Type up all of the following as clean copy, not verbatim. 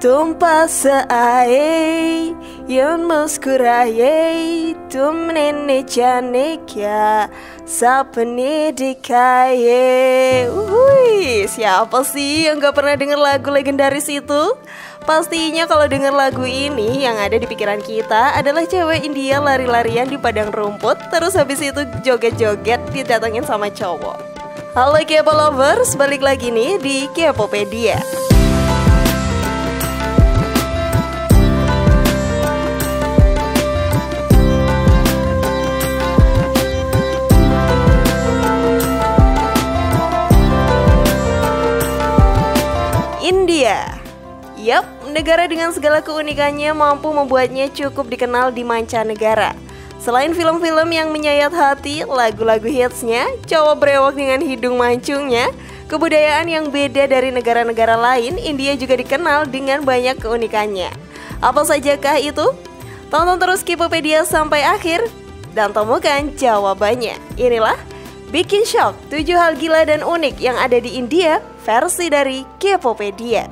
तुम पास आए यूं मुस्कुराए तुमने न जाने क्या सपने दिखाए. Siapa sih yang gak pernah denger lagu legendaris itu? Pastinya kalau denger lagu ini yang ada di pikiran kita adalah cewek India lari-larian di padang rumput, terus habis itu joget-joget didatengin sama cowok. Halo K-pop lovers, balik lagi nih di K-popedia. India. Yap, negara dengan segala keunikannya mampu membuatnya cukup dikenal di mancanegara. Selain film-film yang menyayat hati, lagu-lagu hitsnya, cowok brewok dengan hidung mancungnya, kebudayaan yang beda dari negara-negara lain, India juga dikenal dengan banyak keunikannya. Apa sajakah itu? Tonton terus K-popedia sampai akhir dan temukan jawabannya. Inilah Bikin Shock 7 hal gila dan unik yang ada di India versi dari K-popedia.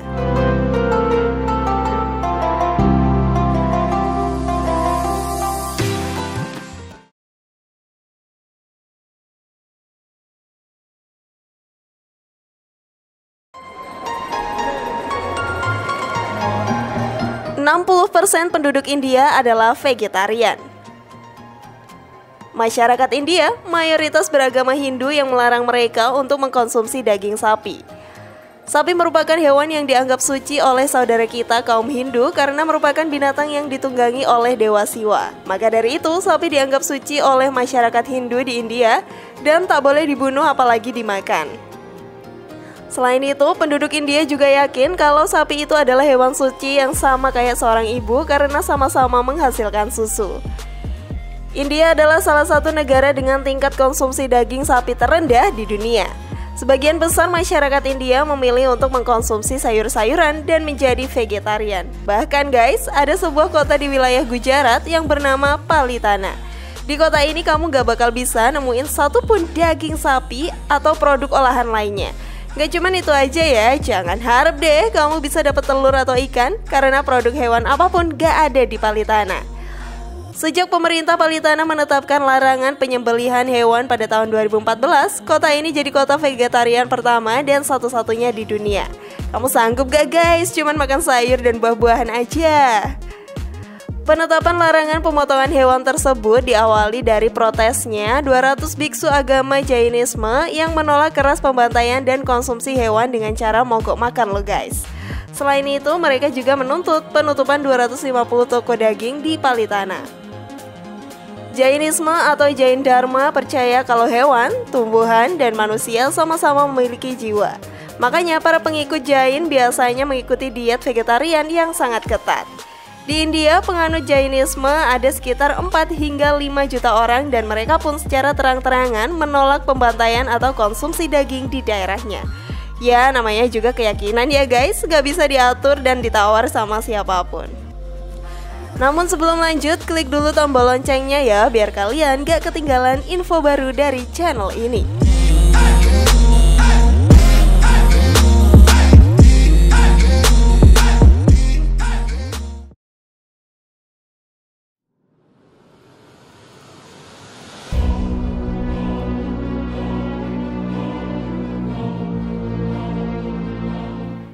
%60 penduduk India adalah vegetarian. Masyarakat India mayoritas beragama Hindu yang melarang mereka untuk mengkonsumsi daging sapi. Sapi merupakan hewan yang dianggap suci oleh saudara kita kaum Hindu karena merupakan binatang yang ditunggangi oleh Dewa Siwa. Maka dari itu, sapi dianggap suci oleh masyarakat Hindu di India dan tak boleh dibunuh apalagi dimakan. Selain itu, penduduk India juga yakin kalau sapi itu adalah hewan suci yang sama kayak seorang ibu karena sama-sama menghasilkan susu. India adalah salah satu negara dengan tingkat konsumsi daging sapi terendah di dunia. Sebagian besar masyarakat India memilih untuk mengkonsumsi sayur-sayuran dan menjadi vegetarian. Bahkan guys, ada sebuah kota di wilayah Gujarat yang bernama Palitana. Di kota ini kamu gak bakal bisa nemuin satupun daging sapi atau produk olahan lainnya. Gak cuman itu aja ya, jangan harap deh kamu bisa dapat telur atau ikan karena produk hewan apapun gak ada di Palitana. Sejak pemerintah Palitana menetapkan larangan penyembelihan hewan pada tahun 2014, kota ini jadi kota vegetarian pertama dan satu-satunya di dunia. Kamu sanggup gak guys, cuman makan sayur dan buah-buahan aja? Penetapan larangan pemotongan hewan tersebut diawali dari protesnya 200 biksu agama Jainisme yang menolak keras pembantaian dan konsumsi hewan dengan cara mogok makan loh guys. Selain itu, mereka juga menuntut penutupan 250 toko daging di Palitana. Jainisme atau Jain Dharma percaya kalau hewan, tumbuhan, dan manusia sama-sama memiliki jiwa. Makanya para pengikut Jain biasanya mengikuti diet vegetarian yang sangat ketat. Di India, penganut Jainisme ada sekitar 4 hingga 5 juta orang dan mereka pun secara terang-terangan menolak pembantaian atau konsumsi daging di daerahnya. Ya, namanya juga keyakinan ya guys, gak bisa diatur dan ditawar sama siapapun. Namun sebelum lanjut, klik dulu tombol loncengnya ya, biar kalian gak ketinggalan info baru dari channel ini.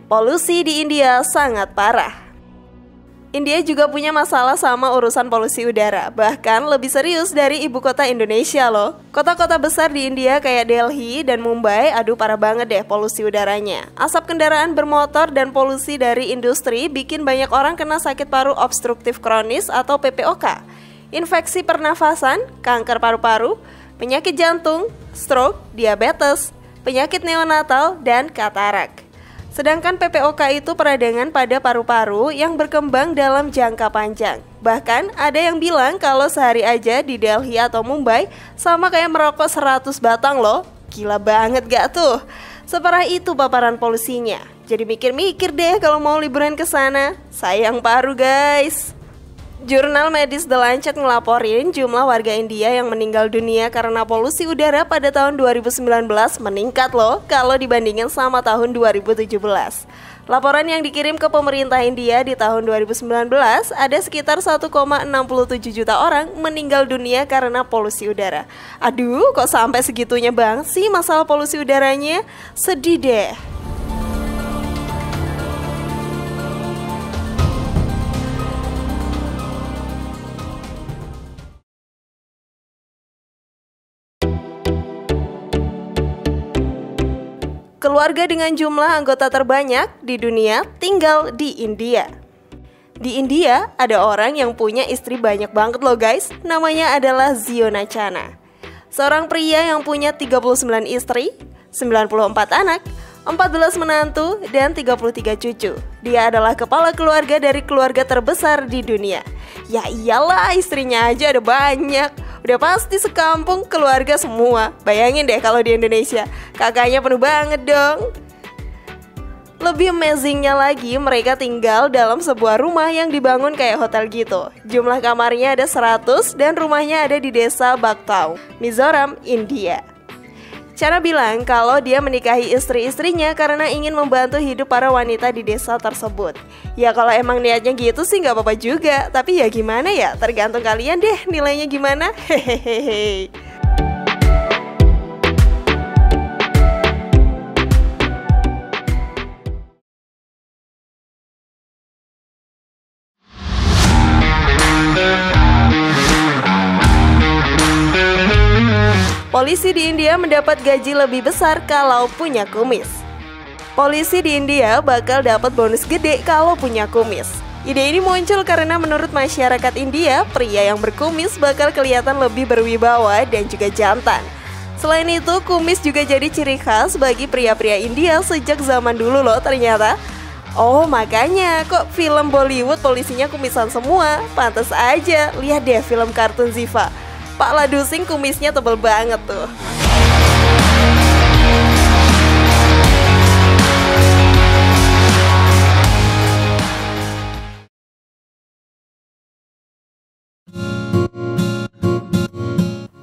Polusi di India sangat parah. India juga punya masalah sama urusan polusi udara, bahkan lebih serius dari ibu kota Indonesia loh. Kota-kota besar di India kayak Delhi dan Mumbai, aduh parah banget deh polusi udaranya. Asap kendaraan bermotor dan polusi dari industri bikin banyak orang kena sakit paru obstruktif kronis atau PPOK, infeksi pernafasan, kanker paru-paru, penyakit jantung, stroke, diabetes, penyakit neonatal, dan katarak. Sedangkan PPOK itu peradangan pada paru-paru yang berkembang dalam jangka panjang. Bahkan ada yang bilang kalau sehari aja di Delhi atau Mumbai sama kayak merokok 100 batang loh. Gila banget gak tuh? Separah itu paparan polusinya. Jadi mikir-mikir deh kalau mau liburan ke sana. Sayang paru guys. Jurnal medis The Lancet ngelaporin jumlah warga India yang meninggal dunia karena polusi udara pada tahun 2019 meningkat loh kalau dibandingin sama tahun 2017. Laporan yang dikirim ke pemerintah India di tahun 2019 ada sekitar 1,67 juta orang meninggal dunia karena polusi udara. Aduh, kok sampai segitunya bang sih masalah polusi udaranya? Sedih deh. Keluarga dengan jumlah anggota terbanyak di dunia tinggal di India. Di India ada orang yang punya istri banyak banget loh guys. Namanya adalah Ziona Chana. Seorang pria yang punya 39 istri, 94 anak, 14 menantu, dan 33 cucu. Dia adalah kepala keluarga dari keluarga terbesar di dunia. Ya iyalah, istrinya aja ada banyak. Udah pasti sekampung keluarga semua. Bayangin deh kalau di Indonesia, kakaknya penuh banget dong. Lebih amazingnya lagi, mereka tinggal dalam sebuah rumah yang dibangun kayak hotel gitu. Jumlah kamarnya ada 100 dan rumahnya ada di desa Baktau, Mizoram, India. Chana bilang kalau dia menikahi istri-istrinya karena ingin membantu hidup para wanita di desa tersebut. Ya kalau emang niatnya gitu sih nggak apa-apa juga. Tapi ya gimana ya, tergantung kalian deh nilainya gimana. Hehehe. Polisi di India mendapat gaji lebih besar kalau punya kumis. Polisi di India bakal dapat bonus gede kalau punya kumis. Ide ini muncul karena menurut masyarakat India, pria yang berkumis bakal kelihatan lebih berwibawa dan juga jantan. Selain itu, kumis juga jadi ciri khas bagi pria-pria India sejak zaman dulu loh ternyata. Oh makanya kok film Bollywood polisinya kumisan semua. Pantas aja, lihat deh film kartun Ziva. Pak Ladusing kumisnya tebel banget tuh.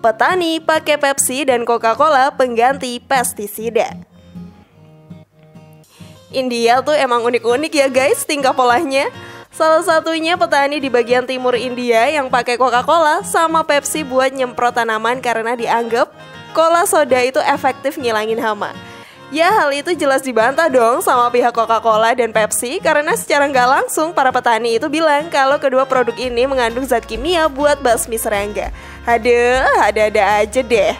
Petani pakai Pepsi dan Coca-Cola pengganti pestisida. India tuh emang unik-unik ya guys tingkah polanya. Salah satunya petani di bagian timur India yang pakai Coca-Cola sama Pepsi buat nyemprot tanaman karena dianggap cola soda itu efektif ngilangin hama. Ya hal itu jelas dibantah dong sama pihak Coca-Cola dan Pepsi karena secara nggak langsung para petani itu bilang kalau kedua produk ini mengandung zat kimia buat basmi serangga. Aduh, ada-ada aja deh.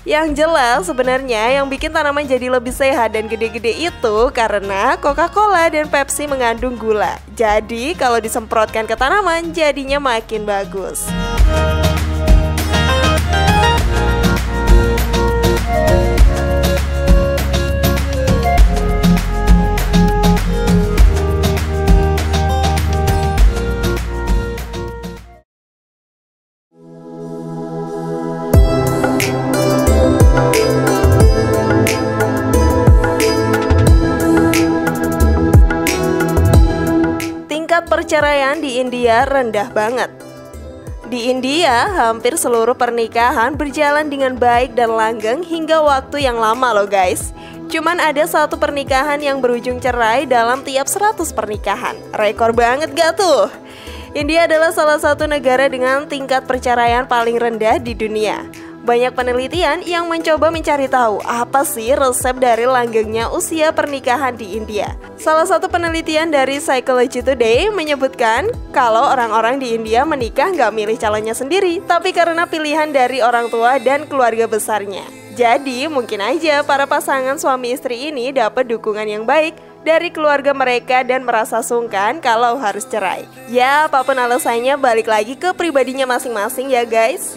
Yang jelas sebenarnya yang bikin tanaman jadi lebih sehat dan gede-gede itu karena Coca-Cola dan Pepsi mengandung gula. Jadi kalau disemprotkan ke tanaman jadinya makin bagus. Perceraian di India rendah banget. Di India, hampir seluruh pernikahan berjalan dengan baik dan langgeng hingga waktu yang lama loh guys. Cuman ada satu pernikahan yang berujung cerai dalam tiap 100 pernikahan. Rekor banget gak tuh? India adalah salah satu negara dengan tingkat perceraian paling rendah di dunia. Banyak penelitian yang mencoba mencari tahu apa sih resep dari langgengnya usia pernikahan di India. Salah satu penelitian dari Psychology Today menyebutkan kalau orang-orang di India menikah nggak milih calonnya sendiri, tapi karena pilihan dari orang tua dan keluarga besarnya. Jadi mungkin aja para pasangan suami istri ini dapat dukungan yang baik dari keluarga mereka dan merasa sungkan kalau harus cerai. Ya apapun alasannya balik lagi ke pribadinya masing-masing ya guys.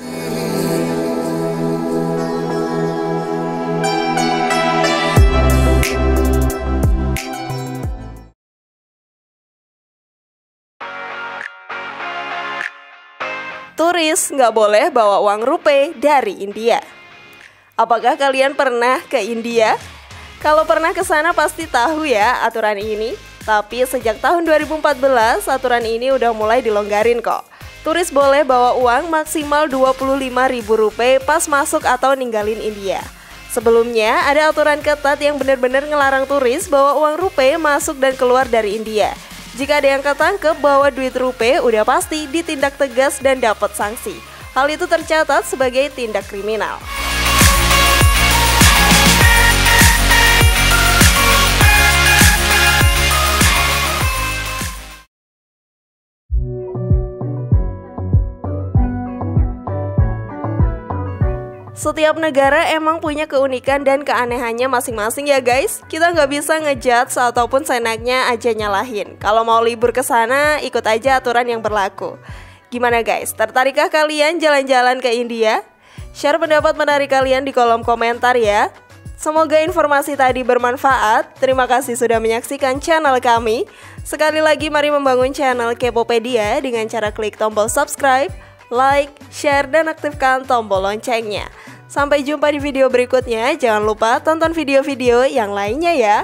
Turis nggak boleh bawa uang rupiah dari India. Apakah kalian pernah ke India? Kalau pernah ke sana pasti tahu ya aturan ini. Tapi sejak tahun 2014 aturan ini udah mulai dilonggarin kok. Turis boleh bawa uang maksimal Rp25.000 pas masuk atau ninggalin India. Sebelumnya, ada aturan ketat yang benar-benar ngelarang turis bawa uang rupiah masuk dan keluar dari India. Jika ada yang ketangkep bawa duit rupiah, udah pasti ditindak tegas dan dapat sanksi. Hal itu tercatat sebagai tindak kriminal. Setiap negara emang punya keunikan dan keanehannya masing-masing ya guys. Kita nggak bisa ngejudge ataupun senaknya aja nyalahin. Kalau mau libur ke sana, ikut aja aturan yang berlaku. Gimana guys, tertarikkah kalian jalan-jalan ke India? Share pendapat menarik kalian di kolom komentar ya. Semoga informasi tadi bermanfaat. Terima kasih sudah menyaksikan channel kami. Sekali lagi mari membangun channel Kepopedia dengan cara klik tombol subscribe, like, share, dan aktifkan tombol loncengnya. Sampai jumpa di video berikutnya. Jangan lupa tonton video-video yang lainnya ya.